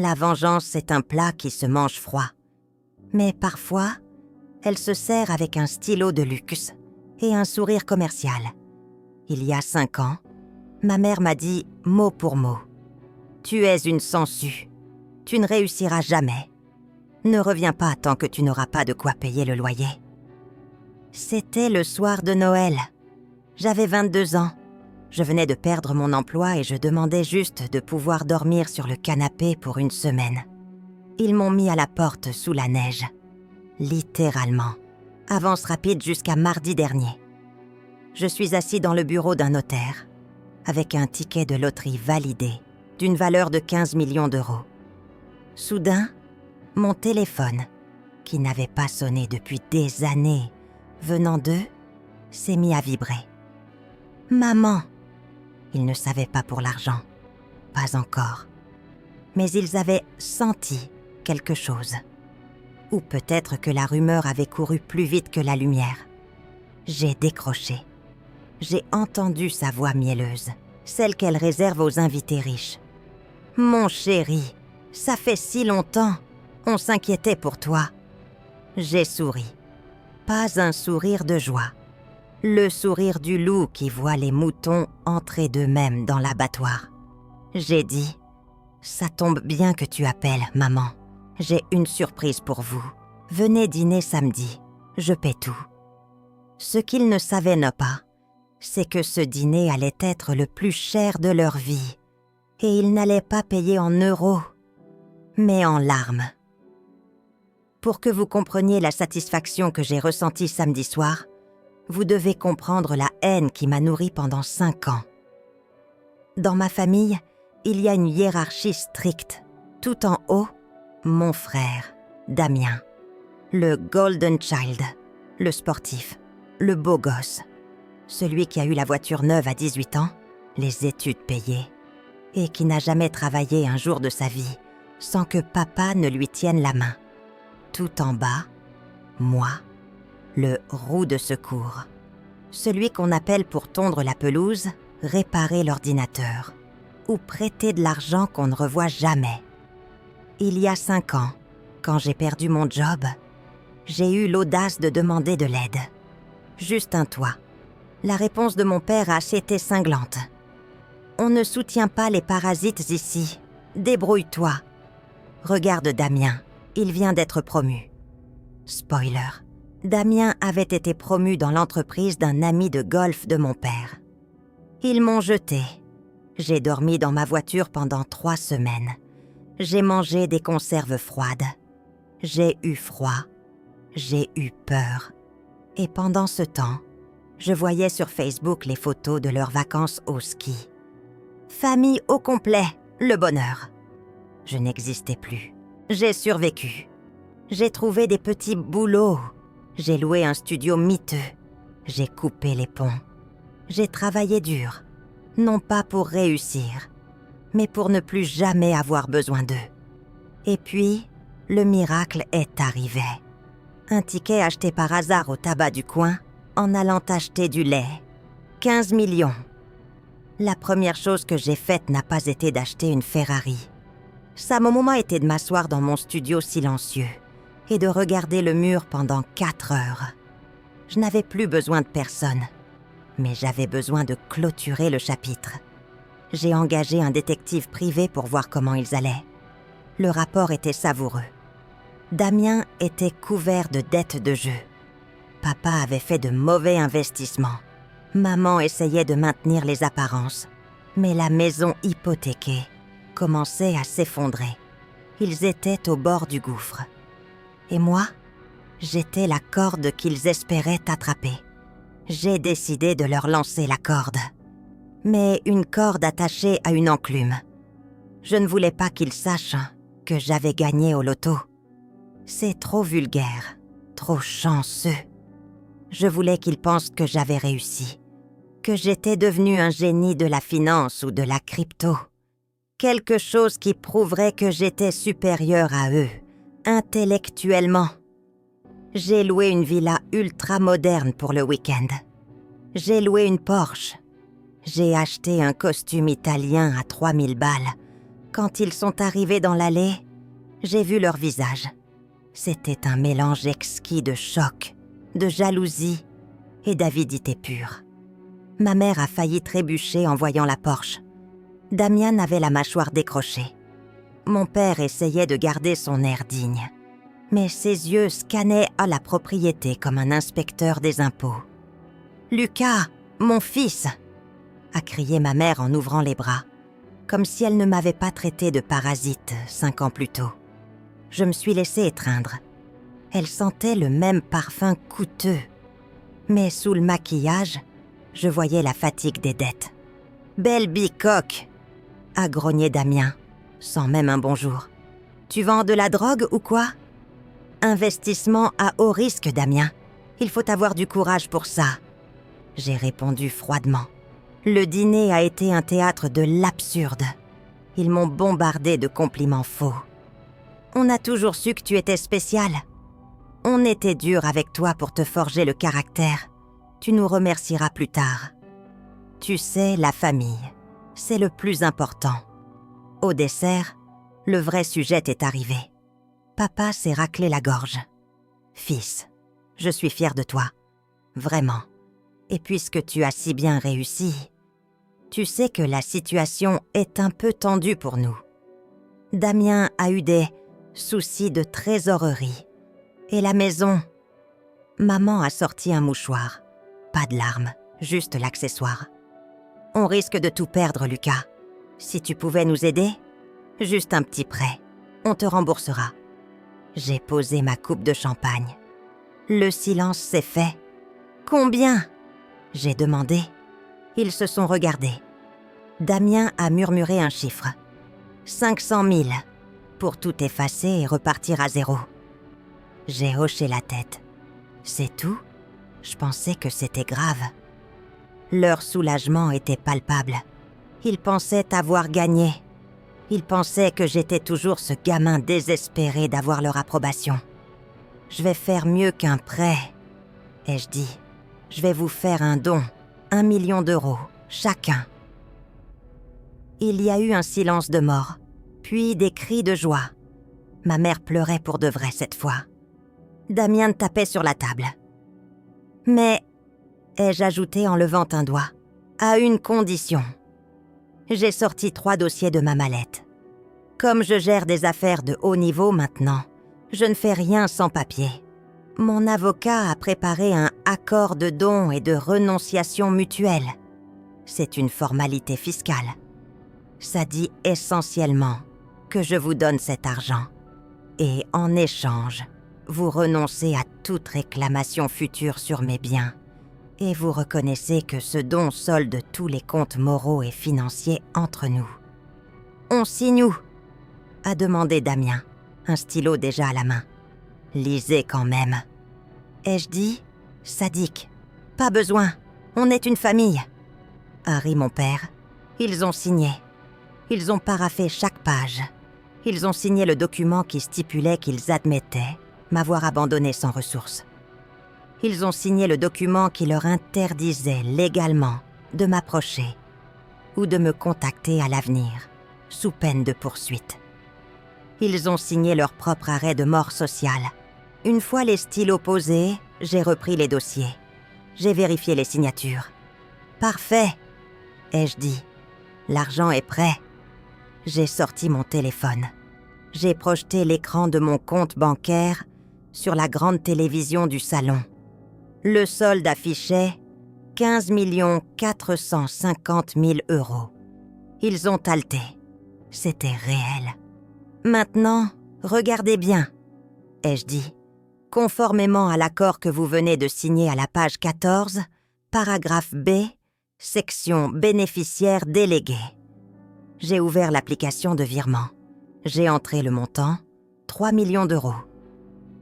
La vengeance est un plat qui se mange froid. Mais parfois, elle se sert avec un stylo de luxe et un sourire commercial. Il y a 5 ans, ma mère m'a dit mot pour mot « Tu es une sangsue. Tu ne réussiras jamais. Ne reviens pas tant que tu n'auras pas de quoi payer le loyer. » C'était le soir de Noël. J'avais 22 ans. Je venais de perdre mon emploi et je demandais juste de pouvoir dormir sur le canapé pour une semaine. Ils m'ont mis à la porte sous la neige. Littéralement. Avance rapide jusqu'à mardi dernier. Je suis assis dans le bureau d'un notaire, avec un ticket de loterie validé, d'une valeur de 15 millions d'euros. Soudain, mon téléphone, qui n'avait pas sonné depuis des années, venant d'eux, s'est mis à vibrer. Maman! Ils ne savaient pas pour l'argent. Pas encore. Mais ils avaient senti quelque chose. Ou peut-être que la rumeur avait couru plus vite que la lumière. J'ai décroché. J'ai entendu sa voix mielleuse, celle qu'elle réserve aux invités riches. « Mon chéri, ça fait si longtemps. On s'inquiétait pour toi. » J'ai souri. Pas un sourire de joie. Le sourire du loup qui voit les moutons entrer d'eux-mêmes dans l'abattoir. J'ai dit « Ça tombe bien que tu appelles, maman. J'ai une surprise pour vous. Venez dîner samedi. Je paie tout. » Ce qu'ils ne savaient pas, c'est que ce dîner allait être le plus cher de leur vie. Et ils n'allaient pas payer en euros, mais en larmes. Pour que vous compreniez la satisfaction que j'ai ressentie samedi soir, vous devez comprendre la haine qui m'a nourrie pendant 5 ans. Dans ma famille, il y a une hiérarchie stricte. Tout en haut, mon frère, Damien. Le golden child, le sportif, le beau gosse. Celui qui a eu la voiture neuve à 18 ans, les études payées, et qui n'a jamais travaillé un jour de sa vie sans que papa ne lui tienne la main. Tout en bas, moi, le roue de secours. Celui qu'on appelle pour tondre la pelouse, réparer l'ordinateur ou prêter de l'argent qu'on ne revoit jamais. Il y a 5 ans, quand j'ai perdu mon job, j'ai eu l'audace de demander de l'aide. Juste un toit. La réponse de mon père a été cinglante. « On ne soutient pas les parasites ici. Débrouille-toi. » Regarde Damien, il vient d'être promu. Spoiler. Damien avait été promu dans l'entreprise d'un ami de golf de mon père. Ils m'ont jeté. J'ai dormi dans ma voiture pendant 3 semaines. J'ai mangé des conserves froides. J'ai eu froid. J'ai eu peur. Et pendant ce temps, je voyais sur Facebook les photos de leurs vacances au ski. Famille au complet, le bonheur. Je n'existais plus. J'ai survécu. J'ai trouvé des petits boulots. J'ai loué un studio miteux. J'ai coupé les ponts. J'ai travaillé dur, non pas pour réussir, mais pour ne plus jamais avoir besoin d'eux. Et puis, le miracle est arrivé. Un ticket acheté par hasard au tabac du coin en allant acheter du lait. 15 millions. La première chose que j'ai faite n'a pas été d'acheter une Ferrari. Ça, mon moment était de m'asseoir dans mon studio silencieux et de regarder le mur pendant 4 heures. Je n'avais plus besoin de personne, mais j'avais besoin de clôturer le chapitre. J'ai engagé un détective privé pour voir comment ils allaient. Le rapport était savoureux. Damien était couvert de dettes de jeu. Papa avait fait de mauvais investissements. Maman essayait de maintenir les apparences, mais la maison hypothéquée commençait à s'effondrer. Ils étaient au bord du gouffre. Et moi, j'étais la corde qu'ils espéraient attraper. J'ai décidé de leur lancer la corde. Mais une corde attachée à une enclume. Je ne voulais pas qu'ils sachent que j'avais gagné au loto. C'est trop vulgaire, trop chanceux. Je voulais qu'ils pensent que j'avais réussi, que j'étais devenu un génie de la finance ou de la crypto. Quelque chose qui prouverait que j'étais supérieur à eux, intellectuellement. J'ai loué une villa ultra moderne pour le week-end. J'ai loué une Porsche. J'ai acheté un costume italien à 3000 balles Quand ils sont arrivés dans l'allée, j'ai vu leur visage. C'était un mélange exquis de choc, de jalousie et d'avidité pure. Ma mère a failli trébucher en voyant la Porsche. Damian avait la mâchoire décrochée. Mon père essayait de garder son air digne, mais ses yeux scannaient à la propriété comme un inspecteur des impôts. « Lucas, mon fils !» a crié ma mère en ouvrant les bras, comme si elle ne m'avait pas traité de parasite 5 ans plus tôt. Je me suis laissée étreindre. Elle sentait le même parfum coûteux, mais sous le maquillage, je voyais la fatigue des dettes. « Belle bicoque !» a grogné Damian, sans même un bonjour. « Tu vends de la drogue ou quoi ?»« Investissement à haut risque, Damian. Il faut avoir du courage pour ça. » J'ai répondu froidement. Le dîner a été un théâtre de l'absurde. Ils m'ont bombardé de compliments faux. « On a toujours su que tu étais spécial. On était dur avec toi pour te forger le caractère. Tu nous remercieras plus tard. Tu sais, la famille, c'est le plus important. » Au dessert, le vrai sujet est arrivé. Papa s'est raclé la gorge. « Fils, je suis fier de toi. Vraiment. Et puisque tu as si bien réussi, tu sais que la situation est un peu tendue pour nous. Damian a eu des soucis de trésorerie. Et la maison... » Maman a sorti un mouchoir. Pas de larmes, juste l'accessoire. « On risque de tout perdre, Lucas. Si tu pouvais nous aider, juste un petit prêt. On te remboursera. » J'ai posé ma coupe de champagne. Le silence s'est fait. « Combien ?» j'ai demandé. Ils se sont regardés. Damian a murmuré un chiffre. 500 000, pour tout effacer et repartir à zéro. J'ai hoché la tête. C'est tout ? Je pensais que c'était grave. Leur soulagement était palpable. Ils pensaient avoir gagné. Ils pensaient que j'étais toujours ce gamin désespéré d'avoir leur approbation. Je vais faire mieux qu'un prêt, ai-je dit. Je vais vous faire un don, 1 million d'euros, chacun. Il y a eu un silence de mort, puis des cris de joie. Ma mère pleurait pour de vrai cette fois. Damian tapait sur la table. « Mais, ai-je ajouté en levant un doigt, à une condition. » J'ai sorti 3 dossiers de ma mallette. Comme je gère des affaires de haut niveau maintenant, je ne fais rien sans papier. Mon avocat a préparé un accord de don et de renonciation mutuelle. C'est une formalité fiscale. Ça dit essentiellement que je vous donne cet argent. Et en échange, vous renoncez à toute réclamation future sur mes biens. Et vous reconnaissez que ce don solde tous les comptes moraux et financiers entre nous. « On signe où ?» a demandé Damian, un stylo déjà à la main. « Lisez quand même. » Ai-je dit ? Sadique. « Pas besoin, on est une famille. » a ri mon père. Ils ont signé. Ils ont paraphé chaque page. Ils ont signé le document qui stipulait qu'ils admettaient m'avoir abandonné sans ressources. Ils ont signé le document qui leur interdisait légalement de m'approcher ou de me contacter à l'avenir, sous peine de poursuite. Ils ont signé leur propre arrêt de mort sociale. Une fois les stylos posés, j'ai repris les dossiers. J'ai vérifié les signatures. « Parfait !» ai-je dit. « L'argent est prêt. » J'ai sorti mon téléphone. J'ai projeté l'écran de mon compte bancaire sur la grande télévision du salon. Le solde affichait 15 450 000 euros. Ils ont halté. C'était réel. « Maintenant, regardez bien, » ai-je dit, conformément à l'accord que vous venez de signer à la page 14, paragraphe B, section bénéficiaire délégué. J'ai ouvert l'application de virement. J'ai entré le montant, 3 millions d'euros.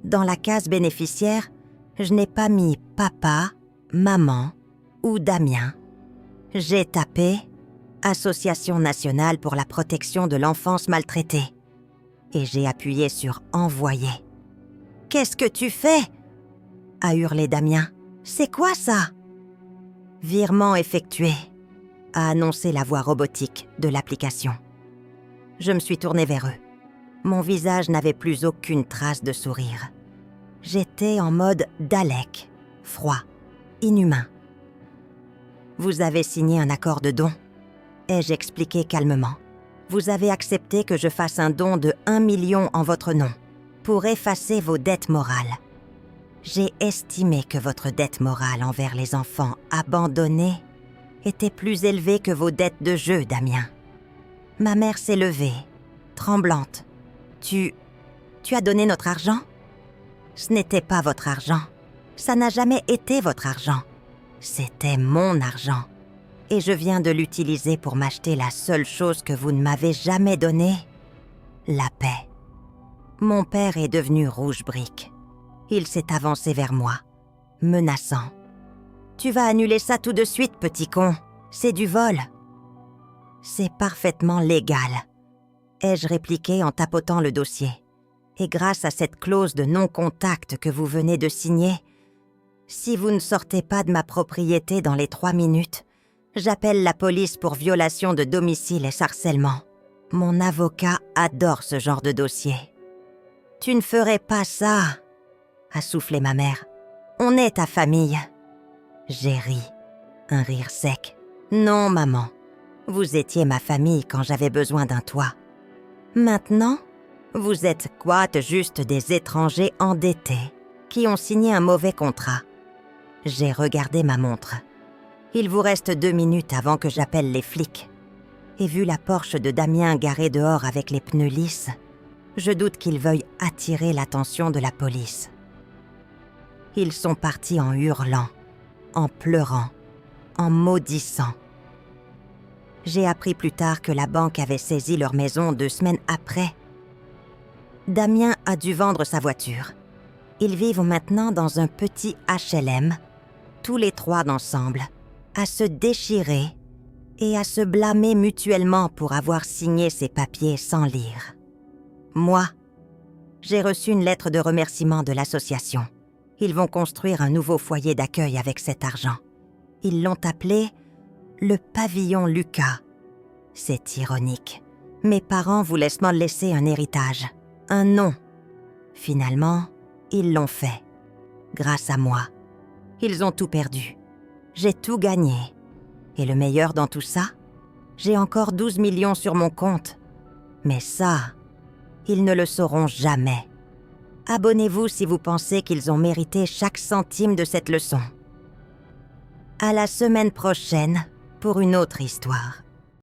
Dans la case bénéficiaire, je n'ai pas mis papa, maman ou Damian. J'ai tapé Association nationale pour la protection de l'enfance maltraitée et j'ai appuyé sur envoyer. « Qu'est-ce que tu fais ?» a hurlé Damian. « C'est quoi ça ?» Virement effectué, a annoncé la voix robotique de l'application. Je me suis tournée vers eux. Mon visage n'avait plus aucune trace de sourire. J'étais en mode Dalek, froid, inhumain. « Vous avez signé un accord de don ?» ai-je expliqué calmement. « Vous avez accepté que je fasse un don de 1 million en votre nom pour effacer vos dettes morales. J'ai estimé que votre dette morale envers les enfants abandonnés était plus élevée que vos dettes de jeu, Damien. » Ma mère s'est levée, tremblante. « Tu as donné notre argent ? Ce n'était pas votre argent. Ça n'a jamais été votre argent. C'était mon argent. Et je viens de l'utiliser pour m'acheter la seule chose que vous ne m'avez jamais donnée, la paix. » Mon père est devenu rouge brique. Il s'est avancé vers moi, menaçant. « Tu vas annuler ça tout de suite, petit con. C'est du vol. » « C'est parfaitement légal, » ai-je répliqué en tapotant le dossier. « Et grâce à cette clause de non-contact que vous venez de signer, si vous ne sortez pas de ma propriété dans les 3 minutes, j'appelle la police pour violation de domicile et harcèlement. Mon avocat adore ce genre de dossier. »« Tu ne ferais pas ça, » a soufflé ma mère. « On est ta famille. » J'ai ri, un rire sec. « Non, maman. Vous étiez ma famille quand j'avais besoin d'un toit. Maintenant, vous êtes juste des étrangers endettés qui ont signé un mauvais contrat. » J'ai regardé ma montre. Il vous reste 2 minutes avant que j'appelle les flics. Et vu la Porsche de Damien garée dehors avec les pneus lisses, je doute qu'ils veuillent attirer l'attention de la police. Ils sont partis en hurlant, en pleurant, en maudissant. J'ai appris plus tard que la banque avait saisi leur maison 2 semaines après. Damien a dû vendre sa voiture. Ils vivent maintenant dans un petit HLM, tous les 3 ensemble, à se déchirer et à se blâmer mutuellement pour avoir signé ces papiers sans lire. Moi, j'ai reçu une lettre de remerciement de l'association. Ils vont construire un nouveau foyer d'accueil avec cet argent. Ils l'ont appelé le pavillon Lucas. C'est ironique. Mes parents voulaient me laisser un héritage, un nom. Finalement, ils l'ont fait. Grâce à moi. Ils ont tout perdu. J'ai tout gagné. Et le meilleur dans tout ça, j'ai encore 12 millions sur mon compte. Mais ça, ils ne le sauront jamais. Abonnez-vous si vous pensez qu'ils ont mérité chaque centime de cette leçon. À la semaine prochaine pour une autre histoire.